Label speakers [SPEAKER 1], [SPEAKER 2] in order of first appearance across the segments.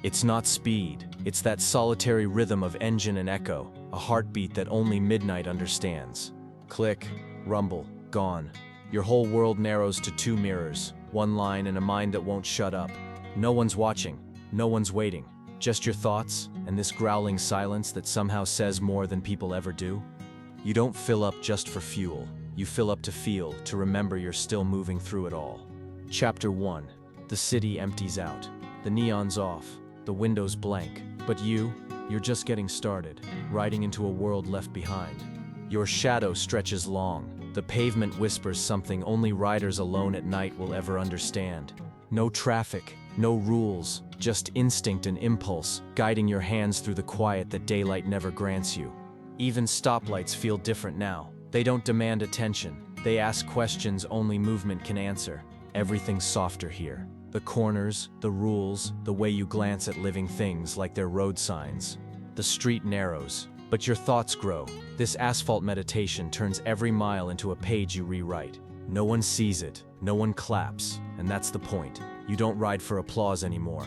[SPEAKER 1] It's not speed, it's that solitary rhythm of engine and echo, a heartbeat that only midnight understands. Click, rumble, gone. Your whole world narrows to two mirrors, one line and a mind that won't shut up. No one's watching, no one's waiting, just your thoughts and this growling silence that somehow says more than people ever do. You don't fill up just for fuel, you fill up to feel, to remember you're still moving through it all. Chapter 1. The city empties out. The neon's off, the windows blank, but you're just getting started, riding into a world left behind. Your shadow stretches long, the pavement whispers something only riders alone at night will ever understand. No traffic, no rules, just instinct and impulse, guiding your hands through the quiet that daylight never grants you. Even stoplights feel different now. They don't demand attention, they ask questions only movement can answer. Everything's softer here. The corners, the rules, the way you glance at living things like they're road signs. The street narrows, but your thoughts grow. This asphalt meditation turns every mile into a page you rewrite. No one sees it, no one claps, and that's the point. You don't ride for applause anymore.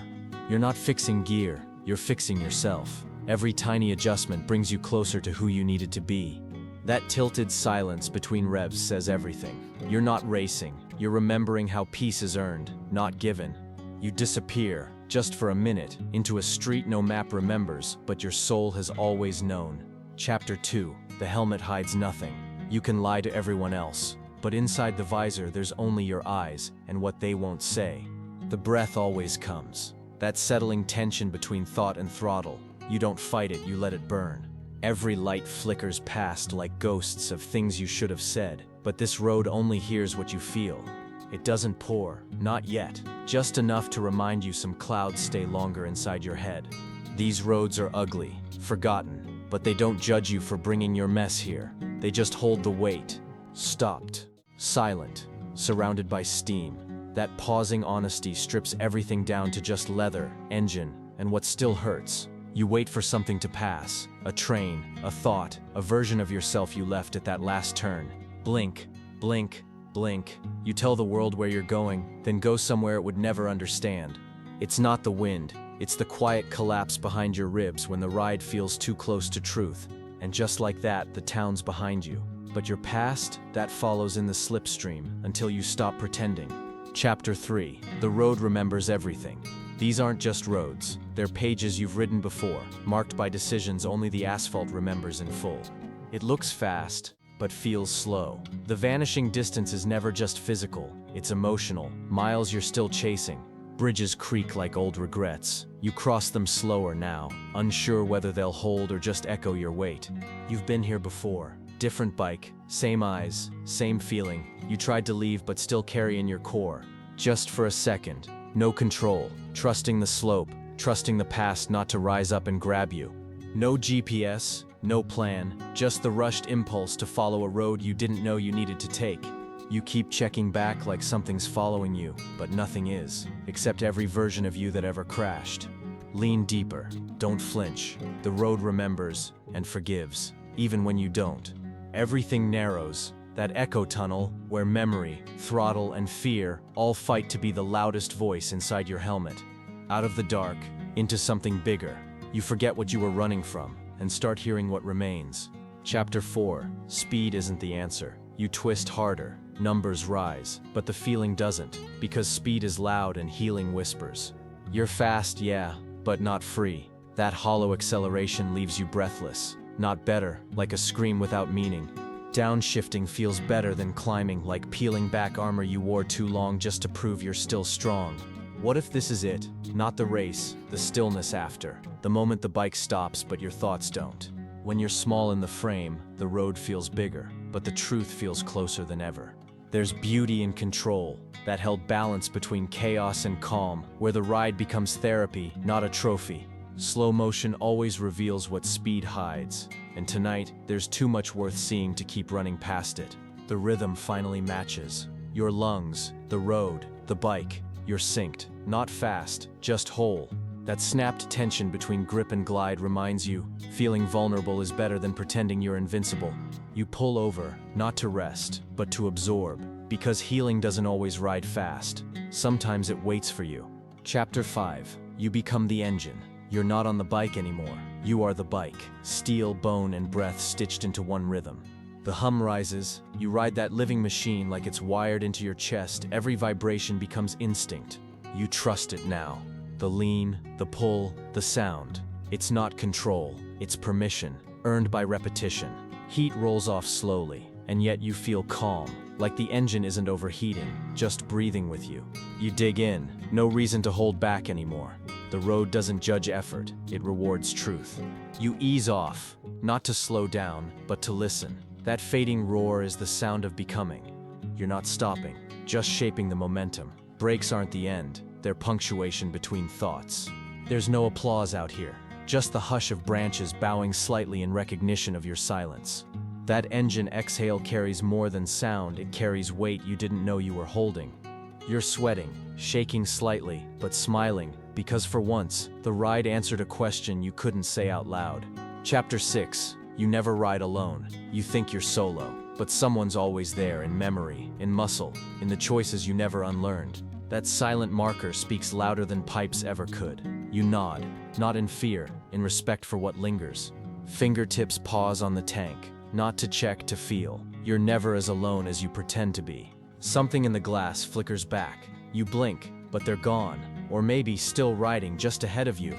[SPEAKER 1] You're not fixing gear, you're fixing yourself. Every tiny adjustment brings you closer to who you needed to be. That tilted silence between revs says everything. You're not racing, you're remembering how peace is earned, not given. You disappear, just for a minute, into a street no map remembers, but your soul has always known. Chapter 2. The helmet hides nothing. You can lie to everyone else, but inside the visor there's only your eyes and what they won't say. The breath always comes. That settling tension between thought and throttle. You don't fight it, you let it burn. Every light flickers past like ghosts of things you should have said, but this road only hears what you feel. It doesn't pour, not yet, just enough to remind you some clouds stay longer inside your head. These roads are ugly, forgotten, but they don't judge you for bringing your mess here. They just hold the weight. Stopped, silent, surrounded by steam. That pausing honesty strips everything down to just leather, engine, and what still hurts. You wait for something to pass, a train, a thought, a version of yourself you left at that last turn. Blink, blink, blink. You tell the world where you're going, then go somewhere it would never understand. It's not the wind, it's the quiet collapse behind your ribs when the ride feels too close to truth. And just like that, the town's behind you. But your past, that follows in the slipstream until you stop pretending. Chapter 3. The road remembers everything. These aren't just roads, they're pages you've ridden before, marked by decisions only the asphalt remembers in full. It looks fast, but feels slow. The vanishing distance is never just physical, it's emotional. Miles you're still chasing. Bridges creak like old regrets. You cross them slower now, unsure whether they'll hold or just echo your weight. You've been here before. Different bike, same eyes, same feeling. You tried to leave but still carry in your core. Just for a second. No control, trusting the slope, trusting the past not to rise up and grab you. No GPS, no plan, just the rushed impulse to follow a road you didn't know you needed to take. You keep checking back like something's following you, but nothing is, except every version of you that ever crashed. Lean deeper, don't flinch. The road remembers and forgives, even when you don't. Everything narrows. That echo tunnel where memory, throttle, and fear all fight to be the loudest voice inside your helmet. Out of the dark, into something bigger. You forget what you were running from and start hearing what remains. Chapter 4. Speed isn't the answer. You twist harder, numbers rise, but the feeling doesn't, because speed is loud and healing whispers. You're fast, yeah, but not free. That hollow acceleration leaves you breathless, not better, like a scream without meaning. Downshifting feels better than climbing, like peeling back armor you wore too long just to prove you're still strong. What if this is it? Not the race, the stillness after. The moment the bike stops but your thoughts don't. When you're small in the frame, the road feels bigger, but the truth feels closer than ever. There's beauty in control, that held balance between chaos and calm, where the ride becomes therapy, not a trophy. Slow motion always reveals what speed hides, and tonight, there's too much worth seeing to keep running past it. The rhythm finally matches. Your lungs, the road, the bike, you're synced, not fast, just whole. That snapped tension between grip and glide reminds you, feeling vulnerable is better than pretending you're invincible. You pull over, not to rest, but to absorb, because healing doesn't always ride fast. Sometimes it waits for you. Chapter 5. You become the engine. You're not on the bike anymore. You are the bike. Steel, bone, and breath stitched into one rhythm. The hum rises. You ride that living machine like it's wired into your chest. Every vibration becomes instinct. You trust it now. The lean, the pull, the sound. It's not control. It's permission, earned by repetition. Heat rolls off slowly, and yet you feel calm, like the engine isn't overheating, just breathing with you. You dig in. No reason to hold back anymore. The road doesn't judge effort, it rewards truth. You ease off, not to slow down, but to listen. That fading roar is the sound of becoming. You're not stopping, just shaping the momentum. Breaks aren't the end, they're punctuation between thoughts. There's no applause out here, just the hush of branches bowing slightly in recognition of your silence. That engine exhale carries more than sound, it carries weight you didn't know you were holding. You're sweating, shaking slightly, but smiling, because for once, the ride answered a question you couldn't say out loud. Chapter 6. You never ride alone. You think you're solo, but someone's always there in memory, in muscle, in the choices you never unlearned. That silent marker speaks louder than pipes ever could. You nod, not in fear, in respect for what lingers. Fingertips pause on the tank, not to check, to feel. You're never as alone as you pretend to be. Something in the glass flickers back. You blink, but they're gone, or maybe still riding just ahead of you.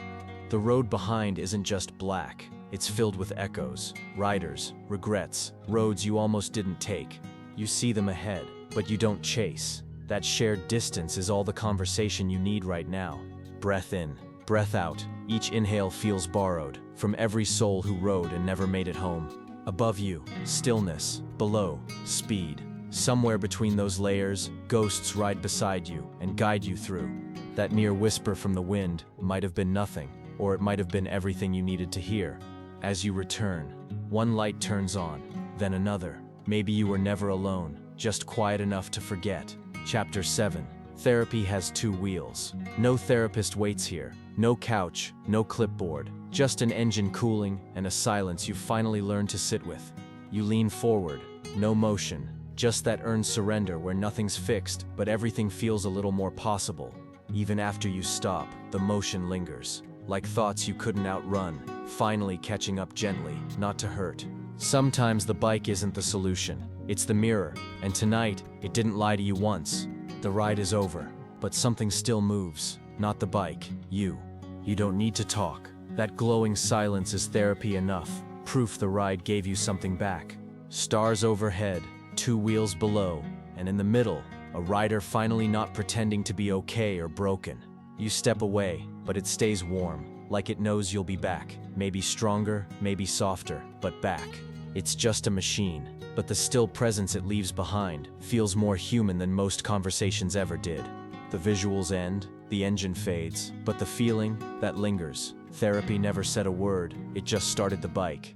[SPEAKER 1] The road behind isn't just black, it's filled with echoes, riders, regrets, roads you almost didn't take. You see them ahead, but you don't chase. That shared distance is all the conversation you need right now. Breath in, breath out. Each inhale feels borrowed, from every soul who rode and never made it home. Above you, stillness. Below, speed. Somewhere between those layers, ghosts ride beside you and guide you through. That mere whisper from the wind might have been nothing, or it might have been everything you needed to hear. As you return, one light turns on, then another. Maybe you were never alone, just quiet enough to forget. Chapter 7. Therapy has two wheels. No therapist waits here. No couch, no clipboard. Just an engine cooling and a silence you've finally learned to sit with. You lean forward, no motion. Just that earned surrender where nothing's fixed, but everything feels a little more possible. Even after you stop, the motion lingers, like thoughts you couldn't outrun, finally catching up gently, not to hurt. Sometimes the bike isn't the solution, it's the mirror, and tonight, it didn't lie to you once. The ride is over, but something still moves, not the bike, you. You don't need to talk. That glowing silence is therapy enough, proof the ride gave you something back. Stars overhead, two wheels below, and in the middle, a rider finally not pretending to be okay or broken. You step away, but it stays warm, like it knows you'll be back. Maybe stronger, maybe softer, but back. It's just a machine, but the still presence it leaves behind feels more human than most conversations ever did. The visuals end, the engine fades, but the feeling, that lingers. Therapy never said a word, it just started the bike.